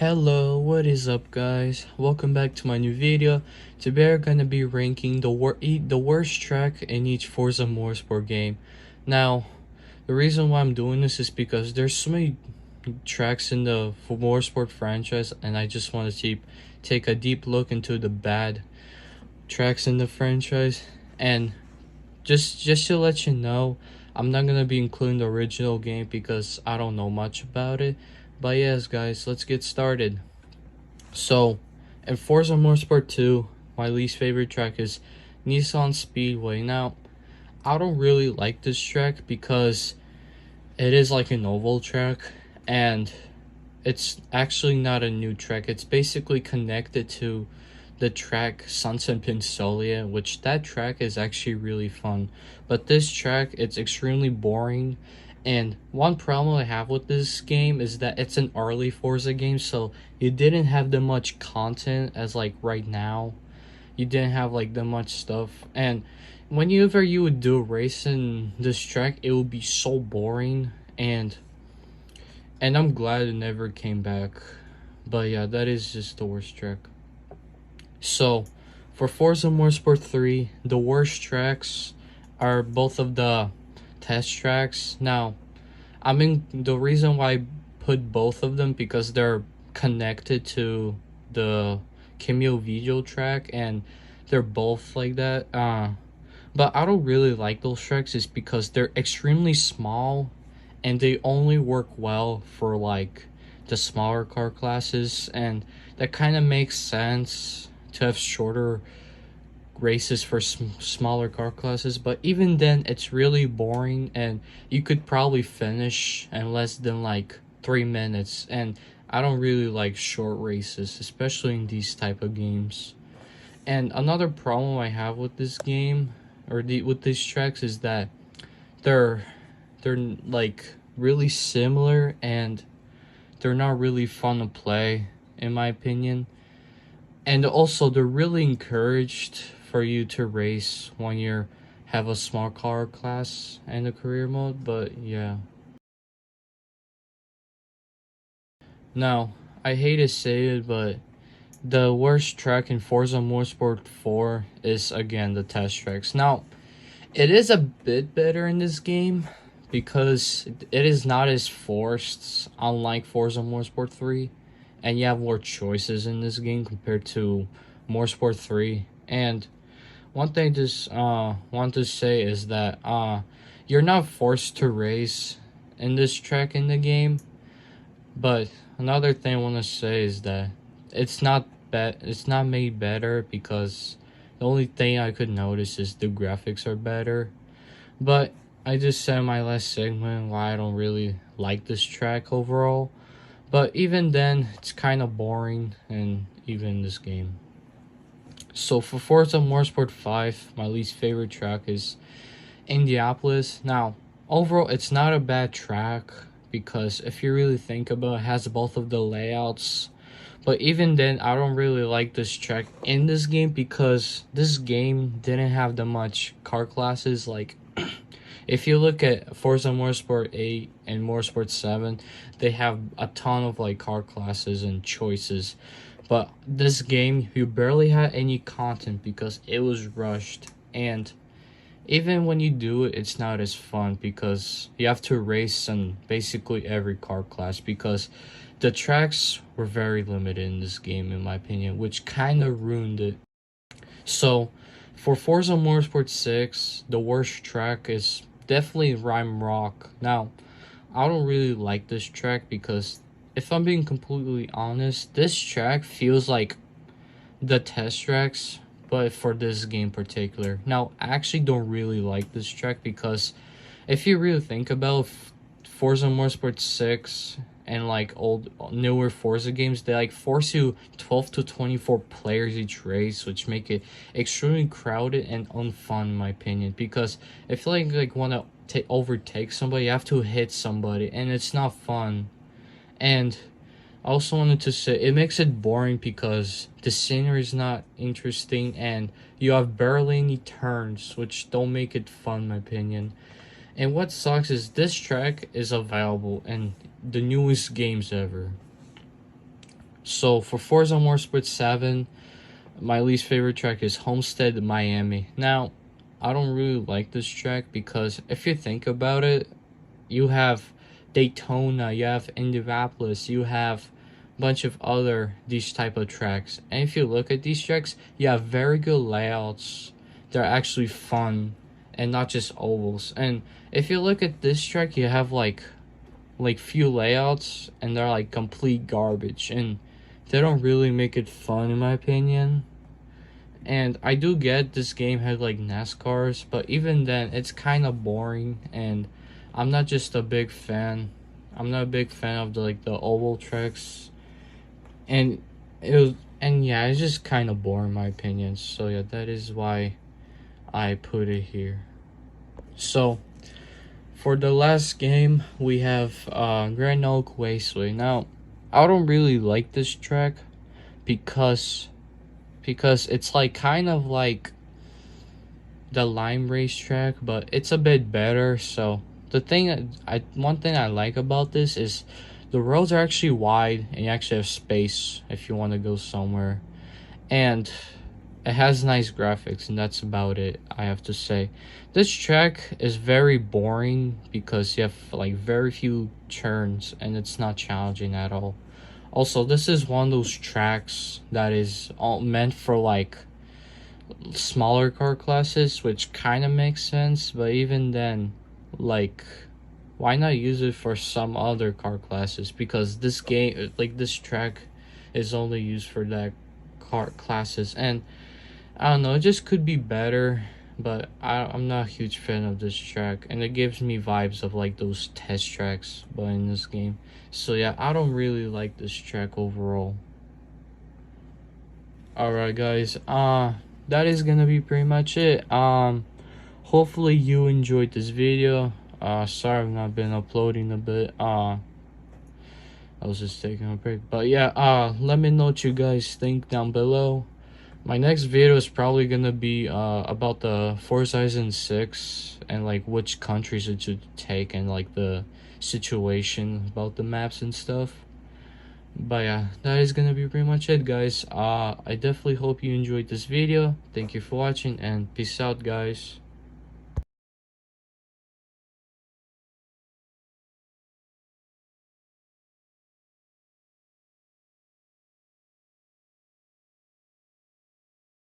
Hello, what is up guys? Welcome back to my new video. Today we're gonna be ranking the worst track in each Forza Motorsport game. Now, the reason why I'm doing this is because there's so many tracks in the Motorsport franchise, and I just want to take a deep look into the bad tracks in the franchise. And just to let you know, I'm not gonna be including the original game because I don't know much about it. But yes, guys, let's get started. So, in Forza Motorsport 2, my least favorite track is Nissan Speedway. Now, I don't really like this track because it is like an oval track, and it's actually not a new track. It's basically connected to the track Sunset Pinsolia, which that track is actually really fun. But this track, it's extremely boring. And one problem I have with this game is that it's an early Forza game, so you didn't have that much content as like right now. You didn't have like that much stuff. And whenever you would do a race in this track, it would be so boring. And I'm glad it never came back. But yeah, that is just the worst track. So, for Forza Motorsport 3, the worst tracks are both of the test tracks. Now, I mean, the reason why I put both of them because they're connected to the Cameo Video track, and they're both like that. But I don't really like those tracks is because they're extremely small, and they only work well for like the smaller car classes, and that kind of makes sense to have shorter races for smaller car classes. But even then, it's really boring, and you could probably finish in less than like 3 minutes, and I don't really like short races, especially in these type of games. And another problem I have with this game with these tracks is that they're like really similar, and they're not really fun to play in my opinion. And also, they're really encouraged for you to race when you have a small car class and a career mode. But yeah. Now, I hate to say it, but the worst track in Forza Motorsport 4 is again the test tracks. Now, it is a bit better in this game because it is not as forced, unlike Forza Motorsport 3, and you have more choices in this game compared to Motorsport 3. And one thing I just want to say is that you're not forced to race in this track in the game. But another thing I want to say is that it's not made better because the only thing I could notice is the graphics are better. But I just said in my last segment why I don't really like this track overall. But even then, it's kind of boring, and even in this game. So for Forza Motorsport 5, my least favorite track is Indianapolis. Now, overall, it's not a bad track because if you really think about it, it has both of the layouts. But even then, I don't really like this track in this game because this game didn't have that much car classes. Like, if you look at Forza Motorsport 8 and Motorsport 7, they have a ton of like car classes and choices. But this game, you barely had any content because it was rushed. And even when you do it, it's not as fun because you have to race in basically every car class because the tracks were very limited in this game, in my opinion, which kind of ruined it. So, for Forza Motorsport 6, the worst track is definitely Rime Rock. Now, I don't really like this track because, if I'm being completely honest, this track feels like the test tracks, but for this game in particular. Now, I actually don't really like this track because if you really think about Forza Motorsport 6 and like newer Forza games, they like force you 12 to 24 players each race, which make it extremely crowded and unfun in my opinion. Because if you like want to overtake somebody, you have to hit somebody, and it's not fun. And I also wanted to say it makes it boring because the scenery is not interesting, and you have barely any turns, which don't make it fun in my opinion. And what sucks is this track is available in the newest games ever. So for Forza Motorsport 7, my least favorite track is Homestead, Miami. Now, I don't really like this track because if you think about it, you have Daytona, you have Indianapolis, you have a bunch of other these type of tracks. And if you look at these tracks, you have very good layouts. They're actually fun and not just ovals. And if you look at this track, you have like few layouts and they're like complete garbage and they don't really make it fun in my opinion. And I do get this game had like NASCARs, but even then it's kind of boring and I'm not just a big fan. I'm not a big fan of the oval tracks. And it was and yeah, it's just kind of boring in my opinion. So yeah, that is why I put it here. So for the last game, we have Grand Oak Raceway. Now, I don't really like this track because it's like kind of like the Lime racetrack, but it's a bit better. So one thing I like about this is the roads are actually wide and you actually have space if you want to go somewhere, and it has nice graphics, and that's about it, I have to say. This track is very boring because you have like very few turns and it's not challenging at all. Also, this is one of those tracks that is all meant for like smaller car classes, which kind of makes sense, but even then, like, why not use it for some other car classes? Because this game, like this track, is only used for that car classes, and I don't know, it just could be better, but I'm not a huge fan of this track, and it gives me vibes of like those test tracks, but in this game. So yeah, I don't really like this track overall. Alright guys, that is gonna be pretty much it. Hopefully you enjoyed this video. Sorry I've not been uploading a bit. I was just taking a break. But yeah, let me know what you guys think down below. My next video is probably gonna be about the Forza Horizon 6 and like which countries it should take and like the situation about the maps and stuff. But yeah, that is gonna be pretty much it guys. I definitely hope you enjoyed this video. Thank you for watching and peace out guys.